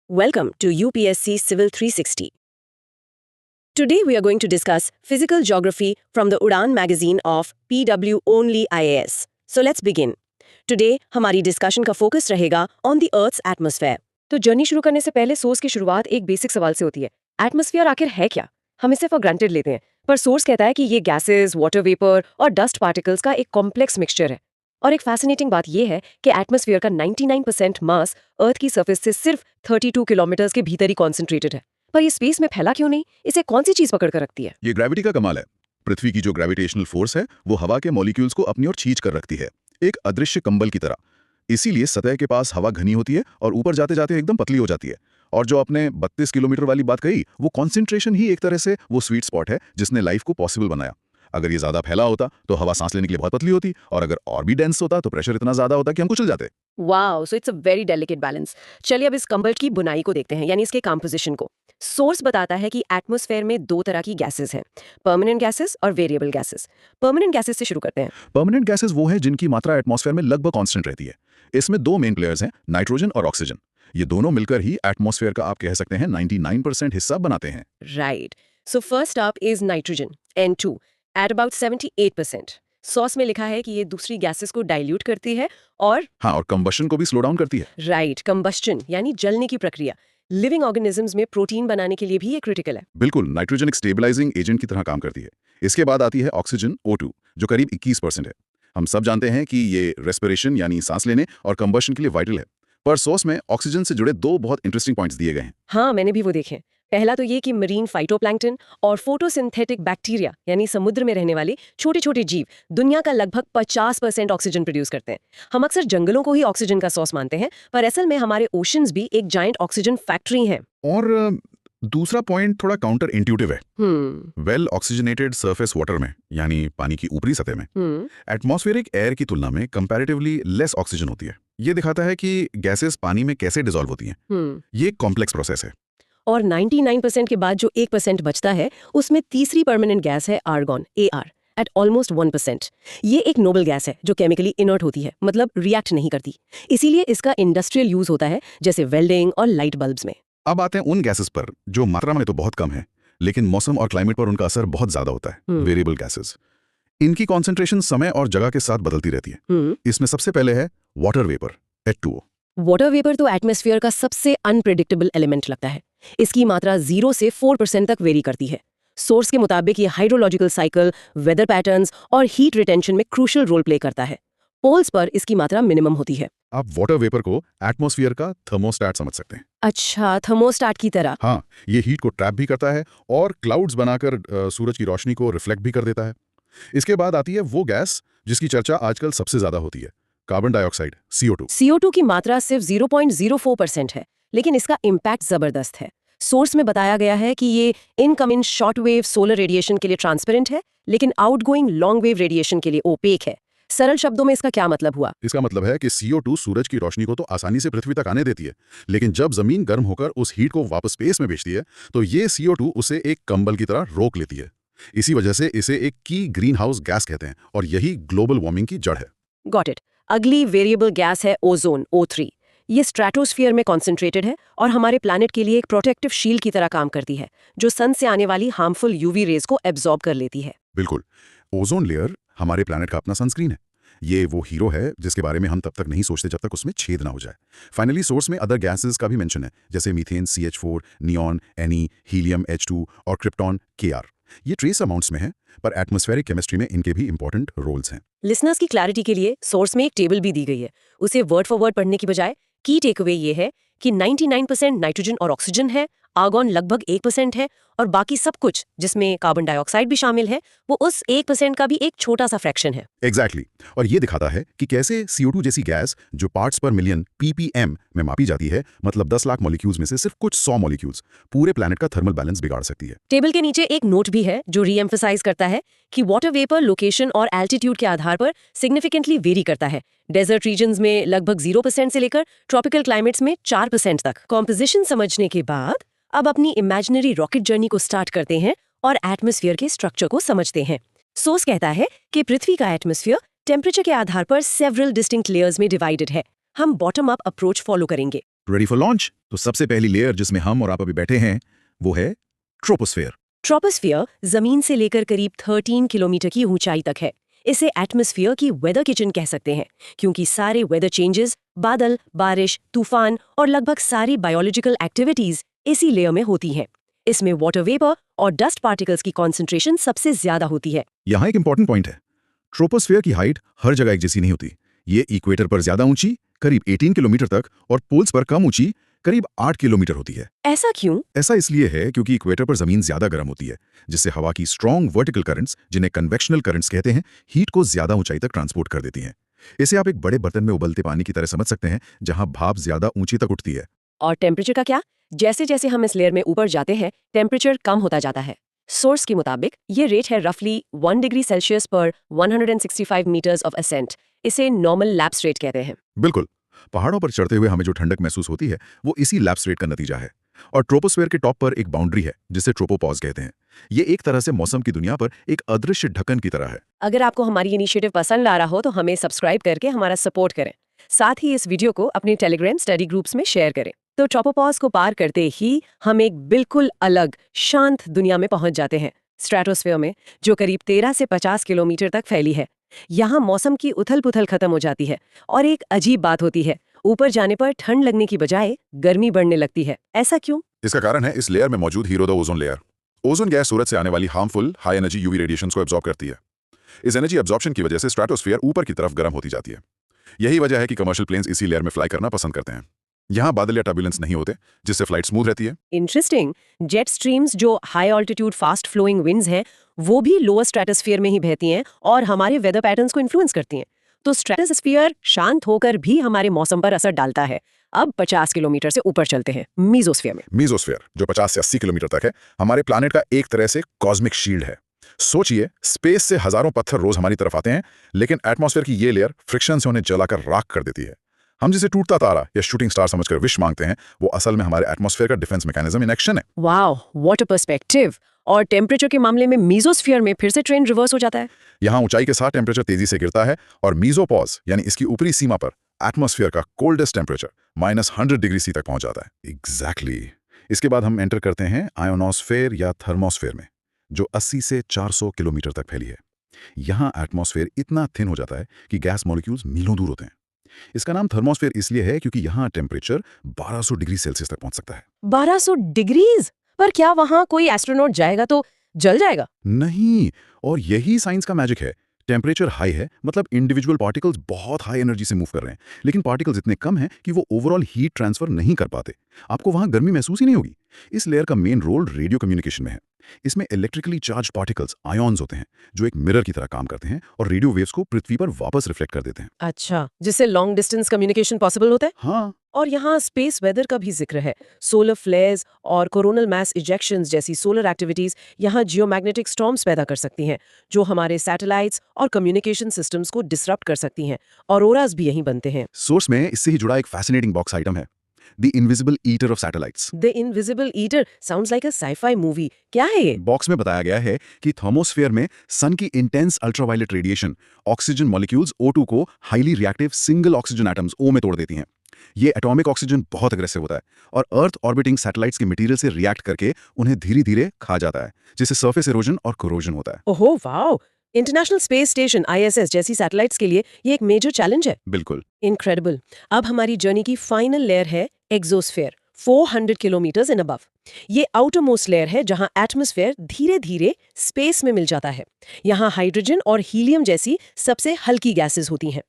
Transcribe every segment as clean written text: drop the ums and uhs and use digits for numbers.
Welcome to UPSC Civil 360. Today we are going to discuss physical geography from the Udan magazine of PW Only IAS. So let's begin. Today हमारी discussion का focus रहेगा on the Earth's atmosphere. तो journey शुरू करने से पहले source की शुरुआत एक बेसिक सवाल से होती है। एटमॉस्फेयर आखिर है क्या? हम इसे फॉर ग्रांटेड लेते हैं, पर सोर्स कहता है कि ये गैसेस, वाटर वेपर और डस्ट पार्टिकल्स का एक कॉम्प्लेक्स मिक्सचर है। और एक फैसिनेटिंग बात यह है कि एटमॉस्फेयर का 99% मास अर्थ की सरफेस से सिर्फ 32 किलोमीटर्स के भीतर ही कॉन्सेंट्रेटेड है। पर ये स्पेस में फैला क्यों नहीं? इसे कौन सी चीज पकड़ कर रखती है? ये ग्रेविटी का कमाल है। पृथ्वी की जो ग्रेविटेशनल फोर्स है वो हवा के मॉलिक्यूल्स को अपनी ओर खींच कर रखती है, एक अदृश्य कंबल की तरह। इसीलिए सतह के पास हवा घनी होती है और ऊपर जाते जाते एकदम पतली हो जाती है। और जो आपने 32 किलोमीटर वाली बात कही, वो कॉन्सेंट्रेशन ही एक तरह से वो स्वीट स्पॉट है जिसने लाइफ को पॉसिबल बनाया। अगर ये ज्यादा फैला होता तो हवा सांस लेने के लिए बहुत पतली होती, और अगर और भी डेंस होता तो प्रेशर इतना ज्यादा होता कि हम कुचल जाते। Wow, so it's a very delicate balance. चलिए अब इस कंबल की बुनाई को देखते हैं, यानी इसके कंपोजिशन को। सोर्स बताता है कि एटमॉस्फेयर में दो तरह की गैसेस हैं, परमानेंट गैसेस और वेरिएबल गैसेस। परमानेंट गैसेस से शुरू करते हैं। परमानेंट गैसेस वो हैं जिनकी मात्रा एटमॉस्फेयर में लगभग कांस्टेंट रहती है। इसमें दो मेन प्लेयर्स हैं, नाइट्रोजन और ऑक्सीजन। ये दोनों मिलकर ही एटमॉस्फेयर का आप कह सकते हैं 99% हिस्सा बनाते हैं। Right, so first up is nitrogen, N2 at about 78%। Sauce में लिखा है कि ये दूसरी गैसेस को डाइल्यूट करती है और और कंबशन को भी स्लो डाउन करती है। राइट, कंबस्टन यानी जलने की प्रक्रिया लिविंग ऑर्गेनिजम्स में प्रोटीन बनाने के लिए भी ये क्रिटिकल है। बिल्कुल, नाइट्रोजन एक स्टेबलाइजिंग एजेंट की तरह काम करती है। इसके बाद आती है ऑक्सीजन, O2, जो करीब 21% है। हम सब जानते हैं कि ये रेस्पिरेशन यानी सांस लेने और कंबशन के लिए वाइटल है। पर सोर्स में ऑक्सीजन से जुड़े दो बहुत इंटरेस्टिंग पॉइंट्स दिए गए हैं। हाँ, मैंने भी वो देखे। पहला तो ये कि मरीन फाइटोप्लैंक्टन और फोटोसिंथेटिक बैक्टीरिया यानी समुद्र में रहने वाले छोटे छोटे जीव दुनिया का लगभग 50% ऑक्सीजन प्रोड्यूस करते हैं। हम अक्सर जंगलों को ही ऑक्सीजन का सोर्स मानते हैं, पर असल में हमारे ओशंस भी एक जायंट ऑक्सीजन फैक्ट्री हैं। और दूसरा पॉइंट थोड़ा काउंटर इंट्यूटिव है। वेल ऑक्सीजनेटेड सरफेस वाटर में, यानी पानी की ऊपरी सतह में, एटमॉस्फेरिक एयर की तुलना में कंपैरेटिवली लेस ऑक्सीजन होती है। ये दिखाता है कि गैसेस पानी में कैसे डिसॉल्व होती हैं। ये एक कॉम्प्लेक्स प्रोसेस है। और 99% के बाद जो 1% बचता है, उसमें तीसरी परमानेंट गैस है आर्गॉन, AR, एट ऑलमोस्ट 1%। ये एक नोबल गैस है जो केमिकली इनर्ट होती है, मतलब रिएक्ट नहीं करती। इसीलिए इसका इंडस्ट्रियल यूज होता है, जैसे वेल्डिंग और लाइट बल्ब्स में। अब आते हैं उन गैसेस पर जो मात्रा में तो बहुत कम है, लेकिन मौसम और क्लाइमेट पर उनका असर बहुत ज्यादा होता है, वेरिएबल गैसेस। इनकी कॉन्सेंट्रेशन समय और जगह के साथ बदलती रहती है। इसमें सबसे पहले है water vapour, H2O। Water vapour तो एटमॉस्फेयर का सबसे अनप्रेडिक्टेबल एलिमेंट लगता है। इसकी मात्रा 0 से 4% तक वेरी करती है। सोर्स के मुताबिक ये हाइड्रोलॉजिकल साइकिल, वेदर पैटर्न्स और हीट रिटेंशन में क्रूशियल रोल प्ले करता है। पोल्स पर इसकी मात्रा मिनिमम होती है। आप वाटर वेपर को एटमॉस्फेयर का थर्मोस्टैट समझ सकते हैं। अच्छा, थर्मोस्टैट की तरह। हाँ, ये हीट को ट्रैप भी करता है और क्लाउड्स बनाकर सूरज की रोशनी को रिफ्लेक्ट भी कर देता है। इसके बाद आती है वो गैस जिसकी चर्चा आजकल सबसे ज्यादा होती है, कार्बन डाइऑक्साइड, CO2। CO2 की मात्रा सिर्फ 0.04% है, लेकिन इसका इम्पैक्ट जबरदस्त है। सोर्स में बताया गया है कि ये इनकमिंग शॉर्टवेव सोलर रेडिएशन के लिए ट्रांसपेरेंट है, लेकिन आउटगोइंग लॉन्ग वेव रेडिएशन के लिए ओपेक है। सरल शब्दों में इसका क्या मतलब हुआ? इसका मतलब है कि CO2 सूरज की रोशनी को तो आसानी से पृथ्वी तक आने देती है, लेकिन जब जमीन गर्म होकर उस हीट को वापस स्पेस में भेजती है तो ये CO2 उसे एक कंबल की तरह रोक लेती है। इसी वजह से इसे एक की ग्रीन हाउस गैस कहते हैं, और यही ग्लोबल वार्मिंग की जड़ है। Got it. अगली वेरिएबल गैस है ओजोन, O3। ये स्ट्रेटोस्फीयर में कॉन्सेंट्रेटेड है और हमारे प्लैनेट के लिए एक प्रोटेक्टिव शील्ड की तरह काम करती है, जो सन से आने वाली हार्मफुल UV रेज को एब्जॉर्ब कर लेती है। बिल्कुल, ओजोन लेयर हमारे प्लैनेट का अपना सनस्क्रीन है। ये वो हीरो है जिसके बारे में हम तब तक नहीं सोचते जब तक उसमें छेद ना हो जाए। फाइनली सोर्स में अदर गैसेस का भी मेंशन है, जैसे methane, CH4, neon, Ne, helium, H2 और क्रिप्टॉन, Kr। ये ट्रेस अमाउंट्स में है, पर एटमॉस्फेरिक केमिस्ट्री में इनके भी इंपॉर्टेंट रोल्स हैं। लिसनर्स की क्लैरिटी के लिए सोर्स में एक टेबल भी दी गई है। उसे वर्ड फॉर वर्ड पढ़ने की बजाय की टेकअवे ये है कि 99% नाइट्रोजन और ऑक्सीजन है, आर्गॉन लगभग 1% है, और बाकी सब कुछ, जिसमें कार्बन डाइऑक्साइड भी शामिल है, वो उस 1% का भी एक छोटा सा फ्रैक्शन है। एग्जैक्टली। और ये दिखाता है कि कैसे CO2 जैसी गैस, जो पार्ट्स पर मिलियन ppm में मापी जाती है, मतलब 10 लाख मॉलिक्यूल्स में से सिर्फ कुछ 100 मॉलिक्यूल्स, पूरे प्लैनेट का थर्मल बैलेंस बिगाड़ सकती है। टेबल के नीचे एक नोट भी है जो रीएम्फसाइज करता है कि वाटर वेपर लोकेशन और एल्टीट्यूड के आधार पर सिग्निफिकेंटली वेरी करता है। डेजर्ट रीजन्स में लगभग 0% से लेकर ट्रॉपिकल क्लाइमेट्स में 4% तक। कॉम्पोजिशन समझने के बाद अब अपनी इमेजिनरी रॉकेट जर्नी को स्टार्ट करते हैं और एटमॉस्फेयर के स्ट्रक्चर को समझते हैं। सोर्स कहता है कि पृथ्वी का एटमॉस्फेयर टेम्परेचर के आधार पर सेवरल डिस्टिंक्ट लेयर्स में डिवाइडेड है। हम बॉटम अप अप्रोच फॉलो करेंगे। Ready for launch? तो सबसे पहली लेयर जिसमें हम और आप अभी बैठे हैं वो है ट्रोपोस्फेयर। ट्रोपोस्फियर जमीन से लेकर करीब 13 किलोमीटर की ऊंचाई तक है। इसे एटमॉस्फेयर की वेदर किचन कह सकते हैं, क्योंकि सारे वेदर चेंजेस, बादल, बारिश, तूफान और लगभग सारी बायोलॉजिकल एक्टिविटीज इसी लेयर में होती हैं। इसमें वाटर वेपर और डस्ट पार्टिकल्स की कॉन्सेंट्रेशन सबसे ज्यादा होती है। यहाँ एक इंपॉर्टेंट पॉइंट है, ट्रोपोस्फेयर की हाइट हर जगह एक जैसी नहीं होती। ये इक्वेटर पर ज्यादा ऊंची, करीब 18 किलोमीटर तक, और पोल्स पर कम ऊंची, करीब 8 किलोमीटर होती है। ऐसा क्यों? ऐसा इसलिए है क्योंकि इक्वेटर पर जमीन ज्यादा गर्म होती है, जिससे हवा की स्ट्रॉन्ग वर्टिकल करंट्स, जिन्हें कन्वेक्शनल करंट्स कहते हैं, हीट को ज्यादा ऊंचाई तक ट्रांसपोर्ट कर देती हैं। इसे आप एक बड़े बर्तन में उबलते पानी की तरह समझ सकते हैं, जहां भाप ज्यादा ऊंची तक उठती है। और टेम्परेचर का क्या? जैसे जैसे हम इस लेयर में ऊपर जाते हैं, टेम्परेचर कम होता जाता है। सोर्स के मुताबिक ये रेट है रफली 1 डिग्री सेल्सियस पर 165 मीटर्स ऑफ असेंट। इसे नॉर्मल लैप्स रेट कहते हैं। बिल्कुल, पहाड़ों पर चढ़ते हुए हमें जो ठंडक महसूस होती है वो इसी लैप्स रेट का नतीजा है। और ट्रोपोस्फेयर के टॉप पर एक बाउंड्री है जिसे ट्रोपोपॉज कहते हैं। ये एक तरह से मौसम की दुनिया पर एक अदृश्य ढक्कन की तरह है। अगर आपको हमारी इनिशिएटिव पसंद आ रहा हो तो हमें सब्सक्राइब करके हमारा सपोर्ट करें। साथ ही इस वीडियो को अपने टेलीग्राम स्टडी ग्रुप्स में शेयर करें। तो ट्रोपोपॉज को पार करते ही हम एक बिल्कुल अलग शांत दुनिया में पहुंच जाते हैं, स्ट्रेटोस्फेयर में, जो करीब 13 से 50 किलोमीटर तक फैली है। यहाँ मौसम की उथल-पुथल खत्म हो जाती है और एक अजीब बात होती है, ऊपर जाने पर ठंड लगने की बजाय गर्मी बढ़ने लगती है। ऐसा क्यों? इसका कारण है इस लेयर में मौजूद हीरो the ozone layer. Ozone gas सूरज से आने वाली harmful high energy UV radiations को एब्जॉर्ब करती है। इस एनर्जी एब्जॉर्प्शन की वजह से स्ट्रेटोस्फेयर ऊपर की तरफ गर्म होती जाती है। यही वजह है कि कमर्शियल प्लेन्स इसी लेयर में फ्लाई करना पसंद करते हैं। यहाँ बादल या टर्बुलेंस नहीं होते, जिससे फ्लाइट स्मूथ रहती है। इंटरेस्टिंग। जेट स्ट्रीम्स, जो high altitude fast flowing winds हैं, वो भी लोअर स्ट्रेटोस्फीयर में ही बहती हैं और हमारे वेदर पैटर्न्स को इन्फ्लुएंस करती हैं। तो स्ट्रेटोस्फीयर शांत होकर भी हमारे मौसम पर असर डालता है। अब 50 किलोमीटर से ऊपर चलते हैं मीजोस्फीयर में। मीजोस्फीयर, जो 50 से 80 किलोमीटर तक है, हमारे प्लानेट का एक तरह से कॉस्मिक शील्ड है। सोचिए, स्पेस से हजारों पत्थर रोज हमारी तरफ आते हैं, लेकिन एटमॉस्फेयर की ये लेयर फ्रिक्शन से उन्हें जलाकर राख कर देती है। हम जिसे टूटता तारा या शूटिंग स्टार समझकर विश मांगते हैं, वो असल में हमारे एटमॉस्फेयर का डिफेंस मैकेनिज्म इन एक्शन है। Wow, what a perspective. और टेम्परेचर के मामले में मीजोस्फीयर में फिर से ट्रेंड रिवर्स हो जाता है। यहाँ ऊंचाई के साथ टेम्परेचर तेजी से गिरता है और मीजोपॉज यानी इसकी ऊपरी सीमा पर एटमॉस्फेयर का कोल्डेस्ट टेम्परेचर -100 डिग्री सी तक पहुंच जाता है। एग्जैक्टली। इसके बाद हम एंटर करते हैं आयोनोस्फेयर या थर्मोस्फेयर में, जो 80 से 400 किलोमीटर तक फैली है। यहाँ एटमॉस्फेयर इतना थिन हो जाता है कि गैस मॉलिक्यूल्स मीलों दूर होते हैं। इसका नाम थर्मोस्फेयर इसलिए है क्योंकि यहाँ टेम्परेचर 1200 डिग्री सेल्सियस तक पहुंच सकता है। 1200 डिग्रीज? पर क्या वहां कोई एस्ट्रोनॉट जाएगा तो जल जाएगा? नहीं, और यही साइंस का मैजिक है। टेम्परेचर हाई है, मतलब इंडिविजुअल पार्टिकल्स बहुत हाई एनर्जी से मूव कर रहे हैं, लेकिन पार्टिकल्स इतने कम हैं कि वो ओवरऑल हीट ट्रांसफर नहीं कर पाते। आपको वहां गर्मी महसूस ही नहीं होगी। इस लेयर का मेन रोल रेडियो कम्युनिकेशन में है। इसमें इलेक्ट्रिकली चार्ज पार्टिकल्स आयॉन्स होते हैं, जो एक मिरर की तरह काम करते हैं और रेडियो वेव्स को पृथ्वी पर वापस रिफ्लेक्ट कर देते हैं। अच्छा, जिससे लॉन्ग डिस्टेंस कम्युनिकेशन पॉसिबल होता है। हाँ, और यहाँ स्पेस वेदर का भी जिक्र है। सोलर फ्लेयर्स और कोरोनल मास इजेक्शंस जैसी सोलर एक्टिविटीज यहाँ जियोमैग्नेटिक स्टॉर्म्स पैदा कर सकती हैं, जो हमारे सैटेलाइट्स और कम्युनिकेशन सिस्टम्स को डिसरप्ट कर सकती हैं। ऑरोरास भी यहीं बनते हैं। सोर्स में इससे ही जुड़ा एक फैसिनेटिंग बॉक्स आइटम है, the invisible eater of satellites. The invisible eater sounds like a sci-fi movie. क्या है ये? बॉक्स में बताया गया है कि थर्मोस्फेयर में सन की intense ultraviolet radiation oxygen molecules O2 को highly reactive single oxygen atoms O में तोड़ देती हैं। ये एटॉमिक ऑक्सीजन बहुत अग्रेसिव होता है और अर्थ ऑर्बिटिंग सैटेलाइट्स के मटेरियल से रिएक्ट करके उन्हें धीरे-धीरे खा जाता है, जिससे सरफेस इरोजन और कोरोजन होता है। ओहो wow! International space station ISS जैसी सैटेलाइट्स के लिए ये एक मेजर चैलेंज है। बिल्कुल। इनक्रेडिबल। अब हमारी जर्नी की फाइनल लेयर है एक्सोस्फेयर, 400 किलोमीटर्स इन अबव। ये आउटर मोस्ट लेयर है जहां एटमॉस्फेयर धीरे धीरे स्पेस में मिल जाता है। यहाँ हाइड्रोजन और हीलियम जैसी सबसे हल्की गैसेस होती हैं।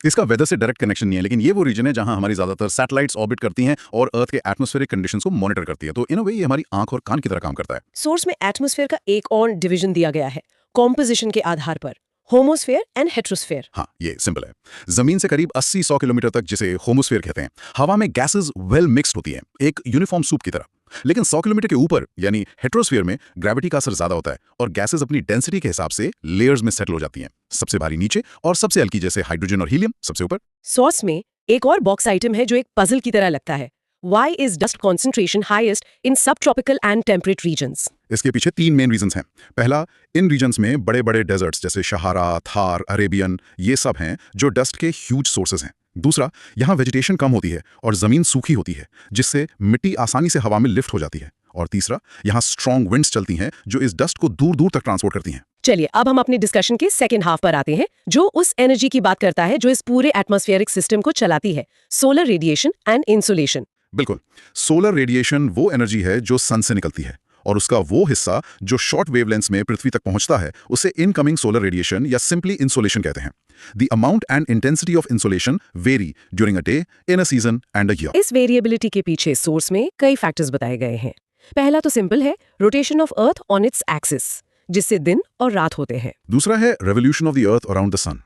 इसका वेदर से डायरेक्ट कनेक्शन नहीं है, लेकिन ये वो रीजन है जहां हमारी ज्यादातर सैटेलाइट्स ऑर्बिट करती हैं और अर्थ के एटमॉस्फेरिक कंडीशंस को मॉनिटर करती है। तो इन अ वे ये हमारी आंख और कान की तरह काम करता है। सोर्स में एटमॉस्फेयर का एक और डिवीजन दिया गया है कॉम्पोजिशन के आधार पर, होमोस्फेयर एंड हेट्रोस्फेयर। हाँ, ये सिंपल है। जमीन से करीब 80-100 किलोमीटर तक, जिसे होमोस्फेयर कहते हैं, हवा में गैसेस वेल मिक्स्ड होती हैं, एक यूनिफॉर्म सूप की तरह। लेकिन 100 किलोमीटर के ऊपर यानी हेट्रोस्फेयर में ग्रेविटी का असर ज्यादा होता है और गैसेस अपनी डेंसिटी के हिसाब से लेयर्स में सेटल हो जाती हैं। सबसे भारी नीचे और सबसे हल्की जैसे हाइड्रोजन और हीलियम सबसे ऊपर। सोर्स में एक और बॉक्स आइटम है जो एक पजल की तरह लगता है। Why is dust concentration highest in subtropical and temperate regions? इसके पीछे 3 मेन रीजंस हैं। पहला, इन रीजन्स में बड़े बड़े डेजर्ट्स जैसे सहारा, थार, अरेबियन ये सब हैं जो डस्ट के ह्यूज सोर्सेज हैं। दूसरा, यहाँ वेजिटेशन कम होती है और ज़मीन सूखी होती है जिससे मिट्टी आसानी से हवा में लिफ्ट हो जाती है। और तीसरा, यहाँ स्ट्रॉन्ग विंड्स चलती हैं जो इस डस्ट को दूर दूर तक ट्रांसपोर्ट करती हैं। चलिए अब हम अपनी डिस्कशन के सेकेंड हाफ पर आते हैं, जो उस एनर्जी की बात करता है जो इस पूरे एटमॉस्फेरिक सिस्टम को चलाती है, सोलर रेडिएशन एंड इंसुलेशन। बिल्कुल, सोलर रेडिएशन वो एनर्जी है जो सन से निकलती है और उसका वो हिस्सा जो शॉर्ट वेवलेंथ्स में पृथ्वी तक पहुंचता है उसे इनकमिंग सोलर रेडिएशन या सिंपली इंसोलेशन कहते हैं। The amount and intensity of insolation very during a day, in a season and a year. इस वेरिएबिलिटी के पीछे सोर्स में कई फैक्टर्स बताए गए हैं। पहला तो सिंपल है, rotation of earth on its axis, जिससे दिन और रात होते हैं। दूसरा है revolution of the earth around the sun.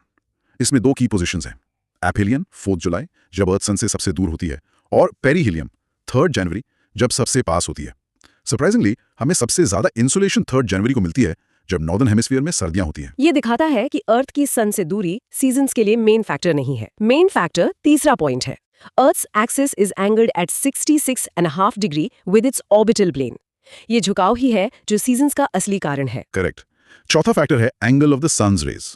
इसमें 2 की पोजीशंस हैं, एपीलियन 4 जुलाई जब अर्थ सन से सबसे दूर होती है और पेरीहिलियम 3 जनवरी जब सबसे पास होती है। सरप्राइजिंगली हमें सबसे ज्यादा इंसुलेशन 3 जनवरी को मिलती है जब नॉर्दर्न हेमिस्फीयर में सर्दियां होती हैं। ये दिखाता है कि अर्थ की सन से दूरी सीजन्स के लिए मेन फैक्टर नहीं है। मेन फैक्टर तीसरा पॉइंट है, Earth's axis is angled at 66.5 degree with its orbital plane. ये झुकाव ही है जो सीजन्स का असली कारण है। करेक्ट। चौथा फैक्टर है angle of the sun's rays.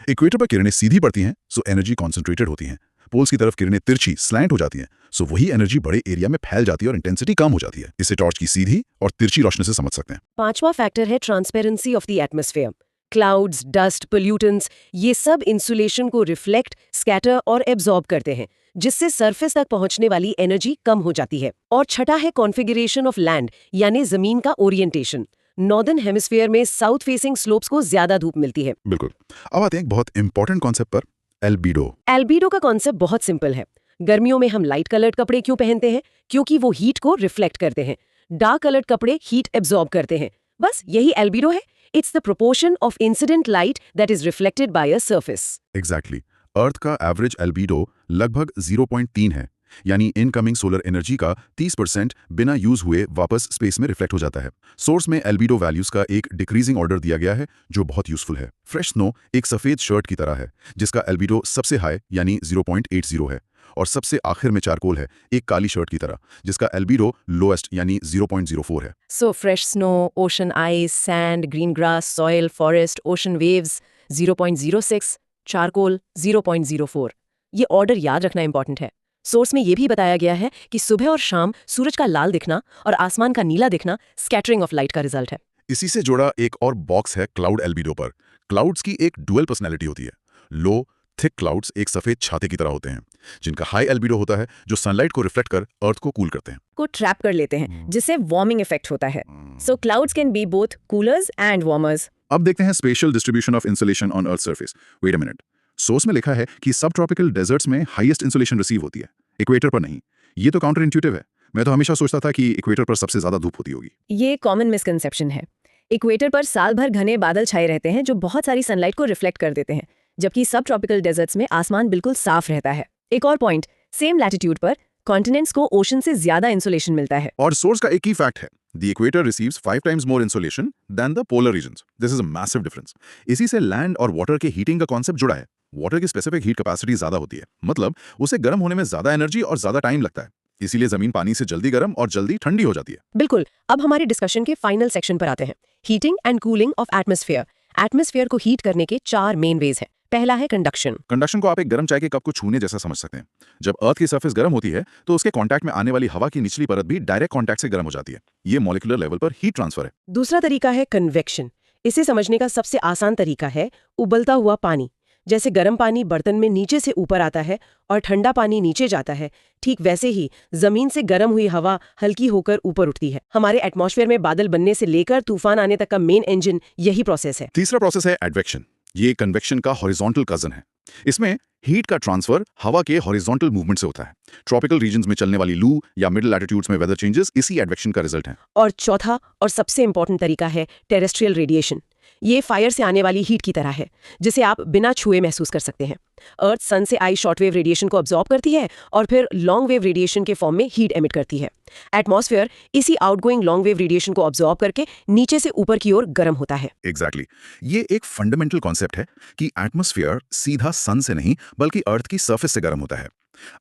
Equator पर किरणें सीधी पड़ती हैं सो एनर्जी कॉन्सेंट्रेटेड होती हैं। पोल्स की तरफ किरणें तिरछी स्लैंट हो जाती हैं सो वही एनर्जी बड़े एरिया में फैल जाती है और इंटेंसिटी कम हो जाती है। इसे टॉर्च की सीधी और तिरछी रोशनी से समझ सकते हैं। पांचवा फैक्टर है transparency of the atmosphere. Clouds, dust, pollutants ये सब इंसुलेशन को रिफ्लेक्ट, स्कैटर और एब्जॉर्ब करते हैं, जिससे सरफेस तक पहुंचने वाली एनर्जी कम हो जाती है। और छठा है कॉन्फ़िगरेशन ऑफ लैंड, यानी जमीन का ओरिएंटेशन। नॉर्दर्न हेमिस्फीयर में साउथ फेसिंग स्लोप्स को ज्यादा धूप मिलती है। बिल्कुल। अब आते हैं एक बहुत इंपॉर्टेंट कॉन्सेप्ट पर, एल्बीडो। एल्बीडो का कॉन्सेप्ट बहुत सिंपल है। गर्मियों में हम लाइट कलर्ड कपड़े क्यों पहनते हैं? क्योंकि वो हीट को रिफ्लेक्ट करते हैं। डार्क कलर्ड कपड़े हीट एब्जॉर्ब करते हैं। बस यही एल्बीडो है। It's the proportion of incident light that is reflected by a surface. Exactly. अर्थ का एवरेज एल्बीडो लगभग 0.3 है, यानी इनकमिंग सोलर एनर्जी का 30% बिना यूज हुए वापस स्पेस में रिफ्लेक्ट हो जाता है। सोर्स में एल्बीडो वैल्यूज का एक डिक्रीजिंग ऑर्डर दिया गया है जो बहुत यूजफुल है। फ्रेश स्नो एक सफेद शर्ट की तरह है जिसका एल्बीडो सबसे हाई यानी 0.80 है और सबसे आखिर में चारकोल है एक काली शर्ट की तरह जिसका एल्बीडो लोएस्ट यानी 0.04 है। So fresh snow, ocean ice, sand, green grass, soil, forest, ocean waves 0.06, charcoal 0.04। ये ऑर्डर याद रखना इंपॉर्टेंट है। सोर्स में ये भी बताया गया है कि सुबह और शाम सूरज का लाल दिखना और आसमान का नीला दिखना स्कैटरिंग ऑफ लाइट का रिजल्ट है। इसी से जुड़ा एक और बॉक्स है क्लाउड एल्बीडो पर। क्लाउड्स की एक डुअल पर्सनैलिटी होती है। लो थिक क्लाउड्स एक सफेद छाते की तरह होते हैं जिनका हाई एल्बीडो होता है जो सनलाइट को रिफ्लेक्ट कर अर्थ को कूल करते हैं, को ट्रैप कर लेते हैं, जिससे वार्मिंग इफेक्ट होता है। So clouds can be both coolers and warmers. अब देखते हैं special distribution of insolation on earth surface. Wait a minute, source में लिखा है कि सब ट्रॉपिकल डेजर्ट्स में हाईएस्ट इंसुलेशन रिसीव होती है, इक्वेटर पर नहीं। ये तो काउंटर इंट्यूटिव है। मैं तो हमेशा सोचता था कि इक्वेटर पर सबसे ज्यादा धूप होती होगी। ये कॉमन मिसकंसेप्शन है। इक्वेटर पर साल भर घने बादल छाए रहते हैं जो बहुत सारी सनलाइट को रिफ्लेक्ट कर देते हैं, जबकि सब ट्रॉपिकल डेजर्ट्स में आसमान बिल्कुल साफ रहता है। एक और पॉइंट, सेम लैटिट्यूड पर कॉन्टिनेंट्स को ओशन से ज्यादा इंसुलेशन मिलता है। और सोर्स का एक ही फैक्ट है, the equator receives 5 times more insulation than the polar regions. This is a massive difference. इसी से लैंड और वाटर के हीटिंग का कॉन्सेप्ट जुड़ा है। वाटर की स्पेसिफिक हीट कैपेसिटी ज्यादा होती है, मतलब उसे गर्म होने में ज्यादा एनर्जी और ज्यादा टाइम लगता है। इसीलिए जमीन पानी से जल्दी गर्म और जल्दी ठंडी हो जाती है। बिल्कुल। अब हमारे डिस्कशन के फाइनल सेक्शन पर आते हैं, heating and cooling of atmosphere. Atmosphere को हीट करने के 4 मेन वेज हैं। पहला है कंडक्शन। कंडक्शन को आप एक गर्म चाय के कप को छूने जैसा समझ सकते हैं। जब अर्थ की सरफेस गर्म होती है तो उसके कांटेक्ट में आने वाली हवा की निचली परत भी डायरेक्ट कांटेक्ट से गर्म हो जाती है। ये मॉलिक्यूलर लेवल पर हीट ट्रांसफर है। दूसरा तरीका है कन्वेक्शन। इसे समझने का सबसे आसान तरीका है उबलता हुआ पानी। जैसे गर्म पानी बर्तन में नीचे से ऊपर आता है और ठंडा पानी नीचे जाता है, ठीक वैसे ही जमीन से गर्म हुई हवा हल्की होकर ऊपर उठती है। हमारे एटमॉस्फेयर में बादल बनने से लेकर तूफान आने तक का मेन इंजन यही प्रोसेस है। तीसरा प्रोसेस है एडवेक्शन। ये कन्वेक्शन का हॉरिजॉन्टल कजन है। इसमें हीट का ट्रांसफर हवा के हॉरिजॉन्टल मूवमेंट से होता है। ट्रॉपिकल रीजन्स में चलने वाली लू या मिडिल लैटिट्यूड्स में वेदर चेंजेस इसी एडवेक्शन का रिजल्ट है। और चौथा और सबसे इंपॉर्टेंट तरीका है टेरेस्ट्रियल रेडिएशन। ये फायर से आने वाली हीट की तरह है, जिसे आप बिना छुए महसूस कर सकते हैं। अर्थ सन से आई शॉर्टवेव रेडिएशन को अब्जॉर्ब करती है और फिर लॉन्ग वेव रेडिएशन के फॉर्म में हीट एमिट करती है। एटमॉस्फेयर इसी आउटगोइंग लॉन्ग वेव रेडिएशन को अब्जॉर्ब करके नीचे से ऊपर की ओर गर्म होता है। एग्जैक्टली। ये एक फंडामेंटल कॉन्सेप्ट है कि एटमॉस्फेयर सीधा सन से नहीं बल्कि अर्थ की सरफेस से गर्म होता है।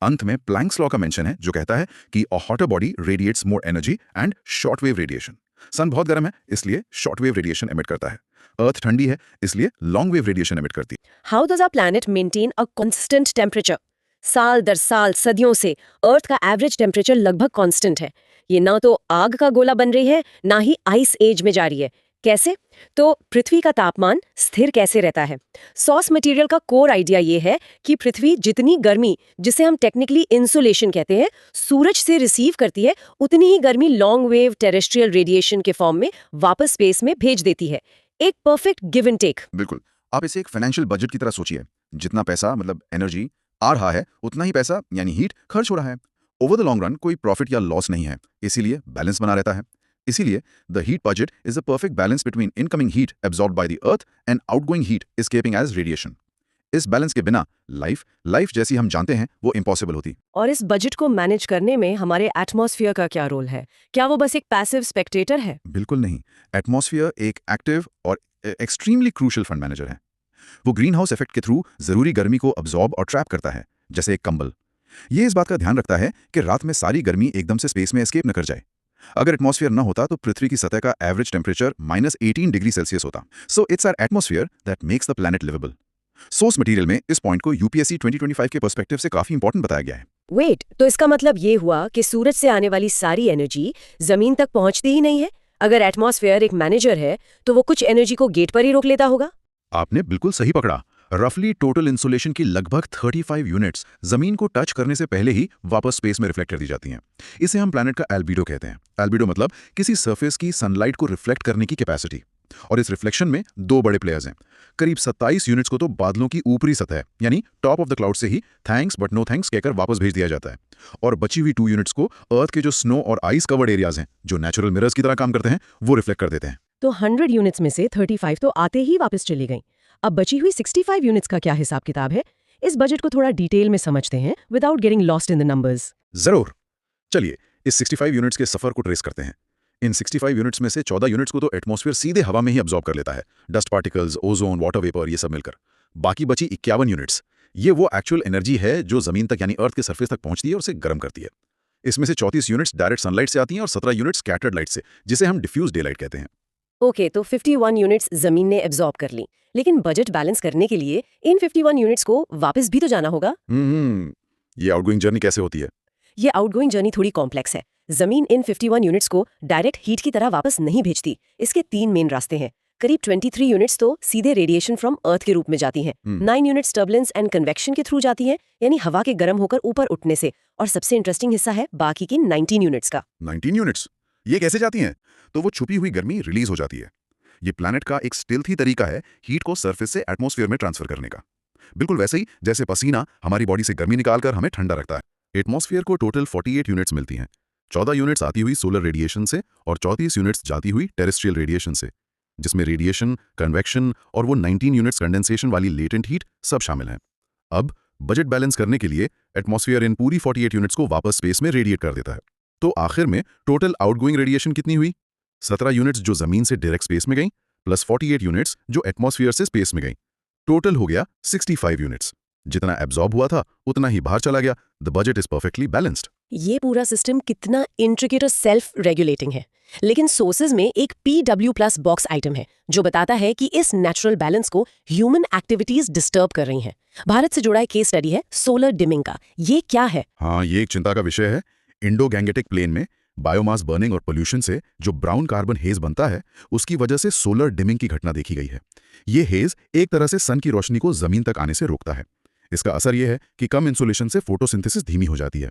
अंत में प्लैंक्स लॉ का मेंशन है जो कहता है कि a hotter body radiates more energy and short wave radiation. Sun बहुत गर्म है इसलिए शॉर्ट वेव रेडिएशन एमिट करता है, अर्थ ठंडी है इसलिए लॉन्ग वेव रेडिएशन एमिट करती है। How does our planet maintain a constant temperature? साल दर साल सदियों से अर्थ का एवरेज टेम्परेचर लगभग कांस्टेंट है। ये ना तो आग का गोला बन रही है, ना ही आइस एज में जा रही है। कैसे? तो पृथ्वी का तापमान स्थिर कैसे रहता है? सॉस मटेरियल का कोर आइडिया ये है कि पृथ्वी जितनी गर्मी, जिसे हम टेक्निकली इंसुलेशन कहते हैं, सूरज से रिसीव करती है, उतनी ही गर्मी लॉन्ग वेव टेरेस्ट्रियल रेडिएशन के फॉर्म में वापस स्पेस में भेज देती है। एक परफेक्ट गिव एंड टेक। बिल्कुल, आप इसे एक फाइनेंशियल बजट की तरह सोचिए। जितना पैसा मतलब एनर्जी आ रहा है उतना ही पैसा यानी हीट खर्च हो रहा है। ओवर द लॉन्ग रन कोई प्रॉफिट या लॉस नहीं है, इसीलिए बैलेंस बना रहता है। इसीलिए the heat budget is a perfect balance between incoming heat absorbed by the earth and outgoing heat escaping as radiation. इस बैलेंस के बिना लाइफ जैसी हम जानते हैं वो इम्पॉसिबल होती। और इस बजट को मैनेज करने में हमारे एटमॉस्फेयर का क्या रोल है? क्या वो बस एक पैसिव स्पेक्टेटर है? बिल्कुल नहीं, एटमॉस्फेयर एक एक्टिव और एक्सट्रीमली क्रूशियल फंड मैनेजर है। वो ग्रीन हाउस इफेक्ट के थ्रू जरूरी गर्मी को अब्जॉर्ब और ट्रैप करता है, जैसे एक कंबल। ये इस बात का ध्यान रखता है कि रात में सारी गर्मी एकदम से स्पेस में एस्केप न कर जाए। अगर एटमॉस्फेयर न होता तो पृथ्वी की सतह का एवरेज टेम्परेचर -18 डिग्री सेल्सियस होता। So it's our atmosphere that makes the planet liveable. Source material में इस पॉइंट को यूपीएससी 2025 के पर्सपेक्टिव से काफी इंपॉर्टेंट बताया गया है। वेट, तो इसका मतलब ये हुआ कि सूरज से आने वाली सारी एनर्जी जमीन तक पहुंचती ही नहीं है। अगर एटमॉस्फेयर एक मैनेजर है तो वो कुछ एनर्जी को गेट पर ही रोक लेता होगा। आपने बिल्कुल सही पकड़ा। रफली टोटल इंसुलेशन की लगभग 35 यूनिट्स जमीन को टच करने से पहले ही वापस स्पेस में रिफ्लेक्ट कर दी जाती हैं। इसे हम प्लैनेट का एल्बिडो कहते हैं। एल्बिडो मतलब किसी सरफेस की सनलाइट को रिफ्लेक्ट करने की कैपेसिटी। और इस रिफ्लेक्शन में दो बड़े प्लेयर्स हैं। करीब 27 यूनिट्स को तो बादलों की ऊपरी सतह यानी टॉप ऑफ द क्लाउड से ही थैंक्स बट नो थैंक्स कहकर वापस भेज दिया जाता है। और बची हुई 2 यूनिट्स को अर्थ के जो स्नो और आइस कवर्ड एरियाज हैं, जो नेचुरल मिरर्स की तरह काम करते हैं, वो रिफ्लेक्ट कर देते हैं। तो 100 यूनिट्स में से 35 तो आते ही वापस चली गई। अब बची हुई 65 यूनिट्स का क्या हिसाब किताब है? इस बजट को थोड़ा डिटेल में समझते हैं without getting lost in the numbers. जरूर, चलिए इस 65 यूनिट्स के सफर को ट्रेस करते हैं। इन 65 यूनिट्स में से 14 यूनिट्स को तो एटमॉस्फेयर सीधे हवा में ही अब्जॉर्ब कर लेता है, dust particles, ozone, water vapour, ये सब मिलकर। बाकी बची 51 यूनिट्स, ये वो एक्चुअल एनर्जी है जो जमीन तक यानी अर्थ के सरफेस तक पहुंचती है और उसे गर्म करती है। इसमें से 34 यूनिट्स डायरेक्ट सनलाइट से आती हैं और 17 यूनिट्स स्कैटर्ड लाइट से, जिसे हम डिफ्यूज डे लाइट कहते हैं। ओके, तो 51 यूनिट्स जमीन ने एब्जॉर्ब कर ली, लेकिन बजट बैलेंस करने के लिए इन 51 यूनिट्स को वापस भी तो जाना होगा। ये आउटगोइंग जर्नी कैसे होती है? ये आउटगोइंग जर्नी थोड़ी कॉम्प्लेक्स है। जमीन इन 51 यूनिट्स को डायरेक्ट हीट की तरह वापस नहीं भेजती। इसके 3 मेन रास्ते हैं। करीब 23 यूनिट्स तो सीधे रेडिएशन फ्रॉम अर्थ के रूप में जाती हैं। 9 यूनिट्स टर्बुलेंस एंड कन्वेक्शन के थ्रू जाती हैं, यानी हवा के गर्म होकर ऊपर उठने से। और सबसे इंटरेस्टिंग हिस्सा है बाकी की 19 यूनिट्स का। 19 यूनिट्स ये कैसे जाती हैं? तो वो छुपी हुई गर्मी रिलीज हो जाती है। ये प्लैनेट का एक स्टिल्थी तरीका है हीट को सरफेस से एटमॉस्फेयर में ट्रांसफर करने का। बिल्कुल वैसे ही जैसे पसीना हमारी बॉडी से गर्मी निकालकर हमें ठंडा रखता है। एटमॉस्फेयर को टोटल 48 यूनिट्स मिलती हैं। 14 यूनिट्स आती हुई सोलर रेडिएशन से और 34 यूनिट्स जाती हुई टेरेस्ट्रियल रेडिएशन से, जिसमें रेडिएशन, कन्वेक्शन और वो 19 यूनिट्स कंडेंसेशन वाली लेटेंट हीट सब शामिल हैं। अब बजट बैलेंस करने के लिए एटमॉस्फेयर इन पूरी 48 यूनिट्स को वापस स्पेस में रेडिएट कर देता है। तो आखिर में टोटल आउटगोइंग रेडिएशन कितनी हुई? 17 यूनिट्स जो जमीन से डायरेक्ट स्पेस में गई प्लस 48 यूनिट्स जो एटमॉस्फेयर से स्पेस में गई। टोटल हो गया 65 यूनिट्स। जितना एब्जॉर्ब हुआ था उतना ही बाहर चला गया। The budget is perfectly balanced. ये पूरा सिस्टम कितना इंट्रिकेट और सेल्फ रेगुलेटिंग है। लेकिन सोर्सेज में एक PW+ बॉक्स आइटम है जो बताता है कि इस नेचुरल बैलेंस को ह्यूमन एक्टिविटीज डिस्टर्ब कर रही हैं। भारत से जुड़ा एक केस स्टडी है सोलर डिमिंग का। ये क्या है? हाँ, ये एक चिंता का विषय है। इंडो गैंगेटिक प्लेन में बायोमास बर्निंग और पोल्यूशन से जो ब्राउन कार्बन हेज बनता है, उसकी वजह से सोलर डिमिंग की घटना देखी गई है। ये हेज एक तरह से सन की रोशनी को जमीन तक आने से रोकता है। इसका असर यह है कि कम इंसुलेशन से फोटोसिंथेसिस धीमी हो जाती है।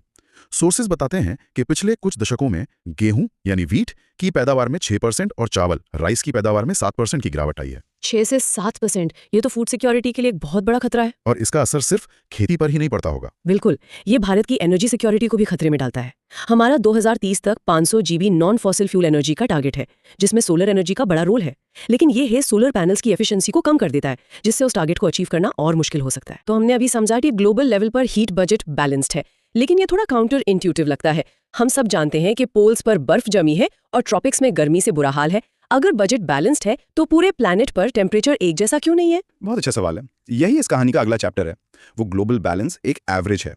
सोर्सेज बताते हैं कि पिछले कुछ दशकों में गेहूं यानी वीट की पैदावार में 6% और चावल राइस की पैदावार में 7% की गिरावट आई है। 6 से 7%, ये तो फूड सिक्योरिटी के लिए एक बहुत बड़ा खतरा है। और इसका असर सिर्फ खेती पर ही नहीं पड़ता होगा। बिल्कुल, ये भारत की एनर्जी सिक्योरिटी को भी खतरे में डालता है। हमारा 2030 तक 500 GB non fossil fuel energy का टारगेट है, जिसमें सोलर एनर्जी का बड़ा रोल है। लेकिन ये है सोलर पैनल्स की एफिशिएंसी को कम कर देता है, जिससे उस टारगेट को अचीव करना और मुश्किल हो सकता है। तो हमने अभी समझा कि ग्लोबल लेवल पर हीट बजट बैलेंस्ड है, लेकिन ये थोड़ा काउंटर इंट्यूटिव लगता है। हम सब जानते हैं कि पोल्स पर बर्फ जमी है और ट्रॉपिक्स में गर्मी से बुरा हाल है। अगर बजट बैलेंस्ड है तो पूरे प्लैनेट पर टेम्परेचर एक जैसा क्यों नहीं है? बहुत अच्छा सवाल है। यही इस कहानी का अगला चैप्टर है। वो ग्लोबल बैलेंस एक एवरेज है।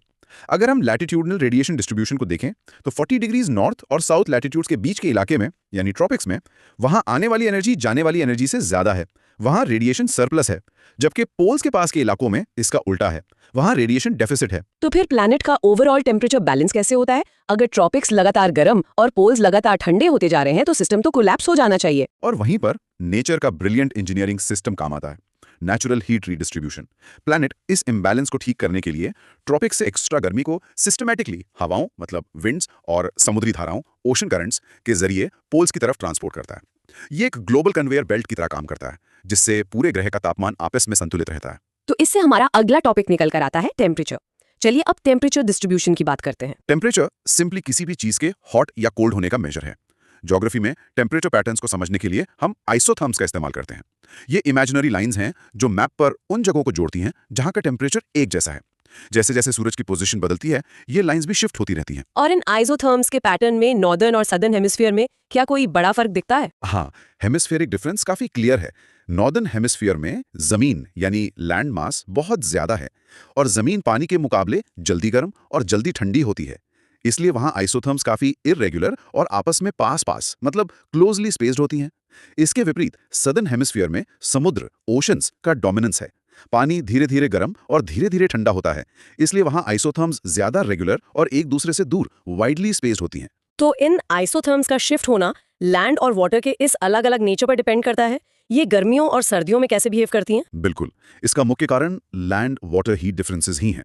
अगर हम लैटिट्यूडनल रेडिएशन डिस्ट्रीब्यूशन को देखें तो 40 डिग्रीज नॉर्थ और साउथ लैटिट्यूड्स के बीच के इलाके में यानी ट्रॉपिक्स में वहां आने वाली एनर्जी जाने वाली एनर्जी से ज्यादा है, वहां रेडिएशन सरप्लस है, जबकि पोल्स के पास के इलाकों में इसका उल्टा है, वहां रेडिएशन डेफिसिट है। तो फिर प्लैनेट का ओवरऑल टेम्परेचर बैलेंस कैसे होता है? अगर ट्रॉपिक्स लगातार गर्म और पोल्स लगातार ठंडे होते जा रहे हैं तो सिस्टम तो कोलैप्स हो जाना चाहिए। और वहीं पर नेचर का ब्रिलियंट इंजीनियरिंग सिस्टम काम आता है, नेचुरल हीट रीडिस्ट्रीब्यूशन। प्लैनेट इस इम्बैलेंस को ठीक करने के लिए ट्रॉपिक्स से एक्स्ट्रा गर्मी को सिस्टमैटिकली हवाओं मतलब विंड्स और समुद्री धाराओं ओशन करंट्स के जरिए पोल्स की तरफ ट्रांसपोर्ट करता है। ये एक ग्लोबल कन्वेयर बेल्ट की तरह काम करता है, जिससे पूरे ग्रह का तापमान आपस में संतुलित रहता है। तो इससे हमारा अगला टॉपिक निकल कर आता है टेम्परेचर। चलिए अब टेम्परेचर डिस्ट्रीब्यूशन की बात करते हैं। टेम्परेचर सिंपली किसी भी चीज के हॉट या कोल्ड होने का मेजर है। ज्योग्राफी में टेम्परेचर पैटर्न्स को समझने के लिए हम आइसोथर्म्स का इस्तेमाल करते हैं। ये इमेजिनरी लाइंस हैं जो मैप पर उन जगहों को जोड़ती हैं जहां का टेम्परेचर एक जैसा है। जैसे जैसे सूरज की पोजीशन बदलती है, ये लाइंस भी शिफ्ट होती रहती हैं। और इन आइसोथर्म्स के पैटर्न में नॉर्दर्न और सदर्न हेमिस्फीयर में क्या कोई बड़ा फर्क दिखता है? हाँ, हेमिस्फेरिक डिफरेंस काफी क्लियर है। नॉर्दर्न हेमिस्फीयर में जमीन यानी लैंड मास बहुत ज्यादा है और जमीन पानी के मुकाबले जल्दी गर्म और जल्दी ठंडी होती है। इसलिए वहां आइसोथर्म्स काफी इररेगुलर और आपस में पास मतलब क्लोजली स्पेस्ड होती हैं। इसके विपरीत सदर्न हेमिस्फीयर में समुद्र ओशंस का डोमिनेंस है। पानी धीरे धीरे गर्म और धीरे धीरे ठंडा होता है, इसलिए वहां आइसोथर्म्स ज्यादा रेगुलर और एक दूसरे से दूर वाइडली स्पेस्ड होती हैं। तो इन आइसोथर्म्स का शिफ्ट होना लैंड और वाटर के इस अलग अलग नेचर पर डिपेंड करता है। ये गर्मियों और सर्दियों में कैसे बिहेव करती हैं? बिल्कुल, इसका मुख्य कारण लैंड वाटर हीट डिफरेंसेस ही हैं।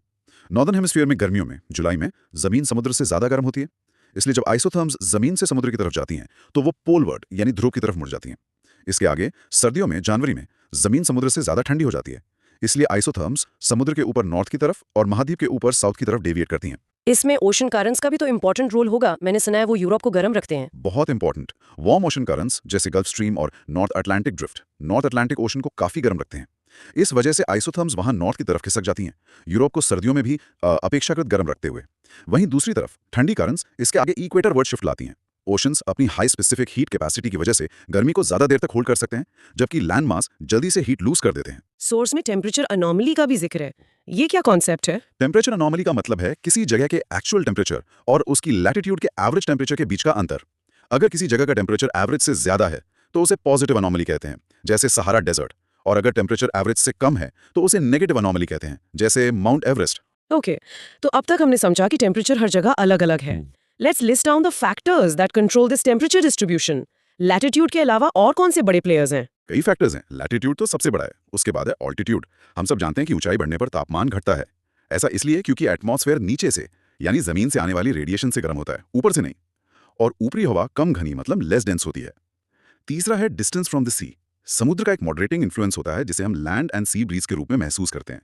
नॉर्दर्न हेमिस्फीयर में गर्मियों में जुलाई में जमीन समुद्र से ज्यादा गर्म होती है, इसलिए जब आइसोथर्म्स जमीन से समुद्र की तरफ जाती हैं तो वो पोलवर्ड यानी ध्रुव की तरफ मुड़ जाती हैं। इसके आगे सर्दियों में जनवरी में जमीन समुद्र से ज्यादा ठंडी हो जाती है, इसलिए आइसोथर्म्स समुद्र के ऊपर नॉर्थ की तरफ और महाद्वीप के ऊपर साउथ की तरफ डेविएट करती हैं। इसमें ओशन करंट्स का भी तो इंपॉर्टेंट रोल होगा। मैंने सुना है वो यूरोप को गर्म रखते हैं। बहुत इंपॉर्टेंट। वार्म ओशन करंट्स जैसे गल्फ स्ट्रीम और north Atlantic drift north Atlantic ocean को काफी गर्म रखते हैं। इस वजह से आइसोथर्म्स वहां नॉर्थ की तरफ खिसक जाती हैं, यूरोप को सर्दियों में भी अपेक्षाकृत गर्म रखते हुए। वहीं दूसरी तरफ ठंडी करंट्स इसके आगे इक्वेटर वर्ड शिफ्ट लाती हैं। ओशंस अपनी हाई स्पेसिफिक हीट कैपेसिटी की वजह से गर्मी को ज्यादा देर तक होल्ड कर सकते हैं, जबकि लैंड मास जल्दी से हीट लूज कर देते हैं। सोर्स में टेम्परेचर अनोमली का भी जिक्र है, ये क्या कॉन्सेप्ट है? टेम्परेचर अनोमली का मतलब है किसी जगह के एक्चुअल टेम्परेचर और उसकी लैटिट्यूड के एवरेज टेम्परेचर के बीच का अंतर। अगर किसी जगह का टेम्परेचर एवरेज से ज्यादा है तो उसे पॉजिटिव अनोमली कहते हैं, जैसे सहारा डेजर्ट, और अगर टेम्परेचर एवरेज से कम है तो उसे नेगेटिव अनोमली कहते हैं, जैसे माउंट एवरेस्ट। ओके, तो अब तक हमने समझा कि टेम्परेचर हर जगह अलग अलग है। Let's list down the factors that control this temperature distribution. Latitude के अलावा और कौन से बड़े प्लेयर्स हैं? कई फैक्टर्स हैं। लैटिट्यूड तो सबसे बड़ा है, उसके बाद है ऑल्टीट्यूड। हम सब जानते हैं कि ऊंचाई बढ़ने पर तापमान घटता है। ऐसा इसलिए क्योंकि एटमॉस्फेयर नीचे से यानी जमीन से आने वाली रेडिएशन से गर्म होता है, ऊपर से नहीं। और ऊपरी हवा कम घनी मतलब लेस डेंस होती है। तीसरा है डिस्टेंस फ्रॉम द सी। समुद्र का एक मॉडरेटिंग इन्फ्लुएंस होता है जिसे हम लैंड एंड सी ब्रीज के रूप में महसूस करते हैं।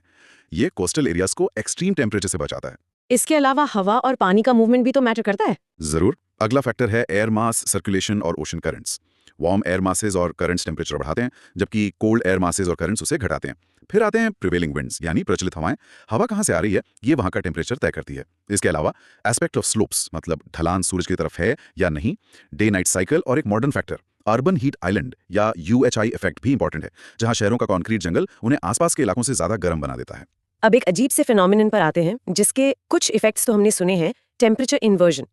ये कोस्टल एरियाज को एक्सट्रीम टेम्परेचर से बचाता है। इसके अलावा हवा और पानी का मूवमेंट भी तो मैटर करता है। जरूर। अगला फैक्टर है एयर मास, सर्कुलेशन और ocean currents. Warm air masses और करंट्स टेम्परेचर बढ़ाते हैं, जबकि कोल्ड एयर मासेज और करंट्स उसे घटाते हैं। फिर आते हैं प्रिवेलिंग विंड्स यानी प्रचलित हवाएं। हवा कहाँ से आ रही है ये वहां का टेम्परेचर तय करती है। इसके अलावा एस्पेक्ट ऑफ स्लोप्स मतलब ढलान सूरज की तरफ है या नहीं, डे नाइट साइकिल और एक modern factor urban heat island या UHI इफेक्ट भी इंपॉर्टेंट है, जहां शहरों का कॉन्क्रीट जंगल उन्हें आसपास के इलाकों से ज्यादा गर्म बना देता है। अब एक अजीब से फिनोमिनन पर आते हैं जिसके कुछ इफेक्ट्स तो हमने सुने हैं, टेम्परेचर इन्वर्जन।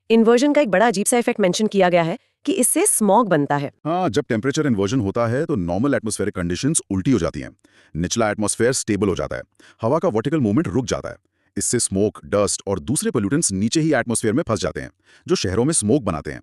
इन्वर्जन का एक बड़ा अजीब सा इफेक्ट मेंशन किया गया है कि इससे स्मॉग बनता है। हाँ, जब टेम्परेचर इन्वर्जन होता है तो नॉर्मल एटमॉस्फेरिक कंडीशंस उल्टी हो जाती हैं। निचला एटमॉस्फेयर स्टेबल हो जाता है, हवा का वर्टिकल मूवमेंट रुक जाता है। इससे स्मोक, डस्ट और दूसरे पोल्यूटेंट्स नीचे ही एटमॉस्फेयर में फंस जाते हैं, जो शहरों में स्मोक बनाते हैं।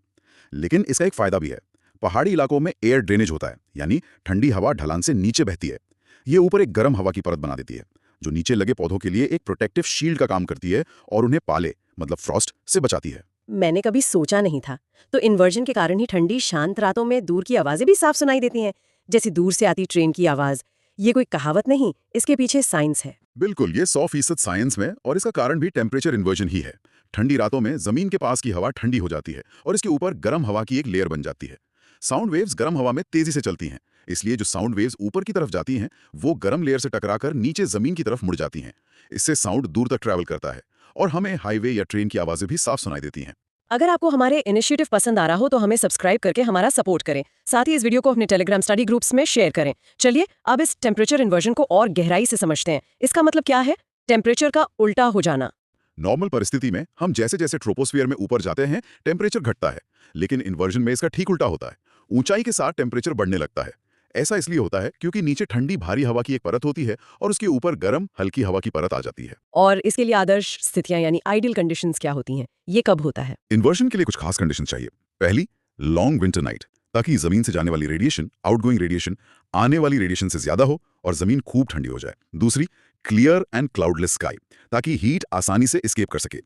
लेकिन इसका एक फायदा भी है। पहाड़ी इलाकों में एयर ड्रेनेज होता है, यानी ठंडी हवा ढलान से नीचे बहती है। ये ऊपर एक गर्म हवा की परत बना देती है, जो नीचे लगे पौधों के लिए एक प्रोटेक्टिव शील्ड का काम करती है और उन्हें पाले मतलब फ्रॉस्ट से बचाती है। मैंने कभी सोचा नहीं था। तो इन्वर्जन के कारण ही ठंडी शांत रातों में दूर की आवाजें भी साफ सुनाई देती हैं, जैसे दूर से आती ट्रेन की आवाज। ये कोई कहावत नहीं, इसके पीछे साइंस है। बिल्कुल, ये 100% साइंस में, और इसका कारण भी टेम्परेचर इन्वर्जन ही है। ठंडी रातों में जमीन के पास की हवा ठंडी हो जाती है और इसके ऊपर गर्म हवा की एक लेयर बन जाती है। साउंड वेव्स गर्म हवा में तेजी से चलती हैं, इसलिए जो साउंड वेव्स ऊपर की तरफ जाती हैं वो गर्म लेयर से टकराकर नीचे जमीन की तरफ मुड़ जाती हैं। इससे साउंड दूर तक ट्रैवल करता है और हमें हाईवे या ट्रेन की आवाजें भी साफ सुनाई देती हैं। अगर आपको हमारे इनिशिएटिव पसंद आ रहा हो तो हमें सब्सक्राइब करके हमारा सपोर्ट करें। साथ ही इस वीडियो को अपने टेलीग्राम स्टडी ग्रुप्स में शेयर करें। चलिए अब इस टेम्परेचर इन्वर्जन को और गहराई से समझते हैं। इसका मतलब क्या है? टेम्परेचर का उल्टा हो जाना। नॉर्मल परिस्थिति में हम जैसे जैसे ट्रोपोस्फियर में ऊपर जाते हैं टेम्परेचर घटता है, लेकिन इन्वर्जन में इसका ठीक उल्टा होता है। ऊंचाई के साथ टेम्परेचर बढ़ने लगता है। ऐसा इसलिए होता है क्योंकि नीचे ठंडी भारी हवा की एक परत होती है और उसके ऊपर गर्म हल्की हवा की परत आ जाती है। और इसके लिए आदर्श स्थितियां यानी आइडियल कंडीशंस क्या होती हैं? ये कब होता है? इन्वर्जन के लिए कुछ खास कंडीशन चाहिए। पहली, लॉन्ग विंटर नाइट, ताकि जमीन से जाने वाली रेडिएशन, आउटगोइंग रेडिएशन, आने वाली रेडिएशन से ज्यादा हो और जमीन खूब ठंडी हो जाए। दूसरी, क्लियर एंड क्लाउडलेस स्काई, ताकि हीट आसानी से एस्केप कर सके।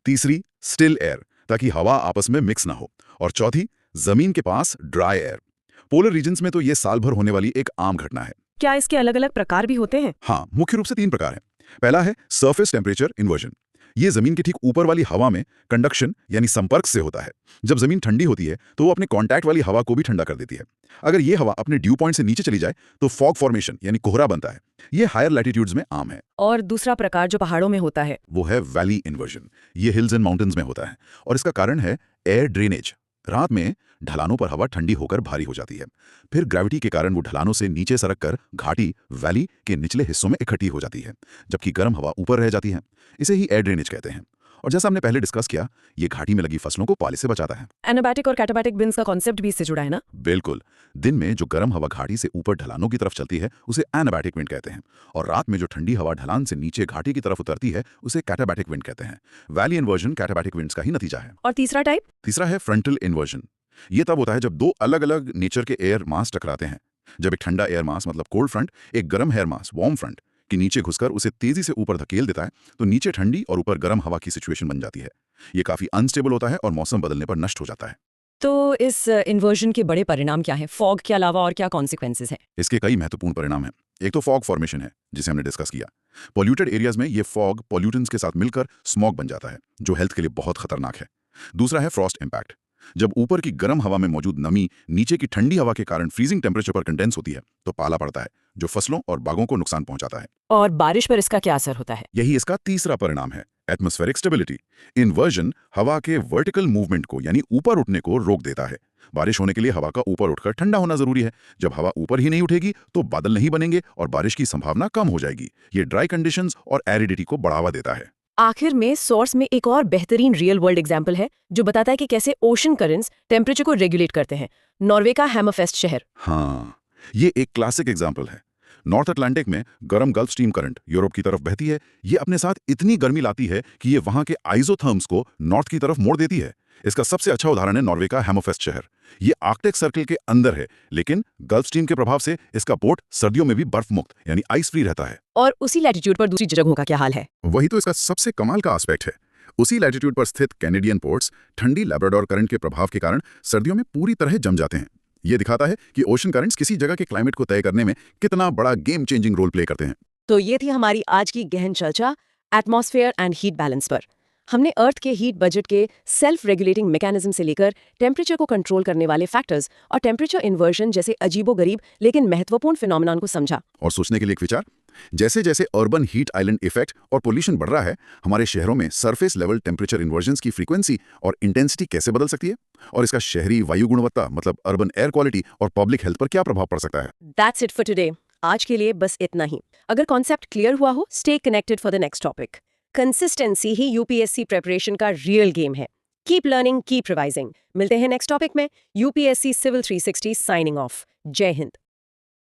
तीसरी, स्टिल एयर, ताकि हवा आपस में मिक्स ना हो। और चौथी, जमीन के पास ड्राई एयर। पोलर रीजन्स में तो ये साल भर होने वाली एक आम घटना है। क्या इसके अलग-अलग प्रकार भी होते हैं? हाँ, मुख्य रूप से 3 प्रकार हैं। पहला है सरफेस टेम्परेचर इन्वर्जन। ये जमीन के ठीक ऊपर वाली हवा में कंडक्शन यानी संपर्क से होता है। जब जमीन ठंडी होती है तो वो अपने कांटेक्ट वाली हवा को भी ठंडा कर देती है। अगर ये हवा अपने ड्यू पॉइंट से नीचे चली जाए तो फॉग फॉर्मेशन यानी कोहरा बनता है। ये हायर लैटिट्यूड्स में आम है। और दूसरा प्रकार जो पहाड़ों में होता है? वो है वैली इन्वर्जन। ये हिल्स एंड माउंटेन्स में होता है और इसका कारण है एयर ड्रेनेज। रात में ढलानों पर हवा ठंडी होकर भारी हो जाती है, फिर ग्रेविटी के कारण वो ढलानों से नीचे सरक कर घाटी वैली के निचले हिस्सों में इकट्ठी हो जाती है, जबकि गर्म हवा ऊपर रह जाती है। इसे ही एयर ड्रेनेज कहते हैं। और जैसा हमने पहले डिस्कस किया, ये घाटी में लगी फसलों को पाले से बचाता है। एनाबैटिक और कैटाबैटिक बिन्स का कॉन्सेप्ट भी इससे जुड़ा है ना? बिल्कुल। दिन में जो गर्म हवा घाटी से ऊपर ढलानों की तरफ चलती है उसे एनाबैटिक विंड कहते हैं, और रात में जो ठंडी हवा ढलान से नीचे घाटी की तरफ उतरती है उसे कैटाबैटिक विंड कहते हैं। वैली इन्वर्जन कैटाबैटिक विंड्स का ही नतीजा है। और तीसरा टाइप? तीसरा है फ्रंटल इन्वर्जन। ये तब होता है जब दो अलग अलग नेचर के एयर मास टकराते हैं। जब एक ठंडा एयर मास मतलब कोल्ड फ्रंट एक गर्म एयर मास वार्म फ्रंट के नीचे घुसकर उसे तेजी से ऊपर धकेल देता है तो नीचे ठंडी और ऊपर गर्म हवा की सिचुएशन बन जाती है। ये काफी अनस्टेबल होता है और मौसम बदलने पर नष्ट हो जाता है। तो इस इन्वर्जन के बड़े परिणाम क्या हैं? फॉग के अलावा और क्या कॉन्सिक्वेंसेस हैं? इसके कई महत्वपूर्ण परिणाम हैं। एक तो फॉग फॉर्मेशन है, जिसे हमने डिस्कस किया। पॉल्यूटेड एरियाज में ये फॉग पॉल्यूटेंट्स के साथ मिलकर स्मॉग बन जाता है, जो हेल्थ के लिए बहुत खतरनाक है। दूसरा है फ्रॉस्ट इम्पैक्ट। जब ऊपर की गर्म हवा में मौजूद नमी नीचे की ठंडी हवा के कारण फ्रीजिंग टेम्परेचर पर कंडेंस होती है तो पाला पड़ता है, जो फसलों और बागों को नुकसान पहुंचाता है। और बारिश पर इसका क्या असर होता है? यही इसका तीसरा परिणाम है, एटमॉस्फेरिक स्टेबिलिटी। इन्वर्जन हवा के वर्टिकल मूवमेंट को यानी ऊपर उठने को रोक देता है। बारिश होने के लिए हवा का ऊपर उठकर ठंडा होना जरूरी है। जब हवा ऊपर ही नहीं उठेगी तो बादल नहीं बनेंगे और बारिश की संभावना कम हो जाएगी। ये ड्राई कंडीशंस और एरिडिटी को बढ़ावा देता है। आखिर में सोर्स में एक और बेहतरीन रियल वर्ल्ड एग्जाम्पल है जो बताता है कि कैसे ओशन करंट्स टेम्परेचर को रेगुलेट करते हैं। नॉर्वे का हैमरफेस्ट शहर। हाँ, ये एक क्लासिक एग्जाम्पल है। नॉर्थ अटलांटिक में गर्म गल्फ स्ट्रीम करंट यूरोप की तरफ बहती है। ये अपने साथ इतनी गर्मी लाती है कि ये वहां के आइसोथर्म्स को नॉर्थ की तरफ मोड़ देती है। इसका सबसे अच्छा उदाहरण है नॉर्वे का हैमरफेस्ट शहर। ये आर्कटिक सर्कल के अंदर है, लेकिन गल्फ स्ट्रीम के प्रभाव से इसका पोर्ट सर्दियों में भी बर्फ मुक्त यानी आइस फ्री रहता है। और उसी लैटिट्यूड पर दूसरी जगहों का क्या हाल है? वही तो इसका सबसे कमाल का एस्पेक्ट है। उसी लैटिट्यूड पर स्थित कैनेडियन पोर्ट्स ठंडी लैब्राडोर करंट के प्रभाव के कारण सर्दियों में पूरी तरह जम जाते हैं। ये दिखाता है कि ओशन करंट्स किसी जगह के क्लाइमेट को तय करने में कितना बड़ा गेम चेंजिंग रोल प्ले करते हैं। तो ये थी हमारी आज की गहन चर्चा एटमॉस्फेयर एंड हीट बैलेंस पर। हमने अर्थ के हीट बजट के सेल्फ रेगुलेटिंग मैकेनिज्म से लेकर टेम्परेचर को कंट्रोल करने वाले फैक्टर्स और टेम्परेचर इन्वर्जन जैसे अजीबोगरीब लेकिन महत्वपूर्ण फिनोमेनन को समझा। और सोचने के लिए एक विचार, जैसे जैसे अर्बन हीट आइलैंड इफेक्ट और पोल्यूशन बढ़ रहा है, हमारे शहरों में सरफेस लेवल टेम्परेचर इन्वर्जन्स की फ्रीक्वेंसी और इंटेंसिटी कैसे बदल सकती है और इसका शहरी वायु गुणवत्ता मतलब अर्बन एयर क्वालिटी और पब्लिक हेल्थ पर क्या प्रभाव पड़ सकता है। That's it for today. आज के लिए बस इतना ही। अगर कॉन्सेप्ट क्लियर हुआ हो, stay connected for the next topic. Consistency ही यूपीएससी प्रिपरेशन का रियल गेम है। Keep learning, keep revising. मिलते हैं नेक्स्ट टॉपिक में। UPSC civil 360 signing off. जय हिंद।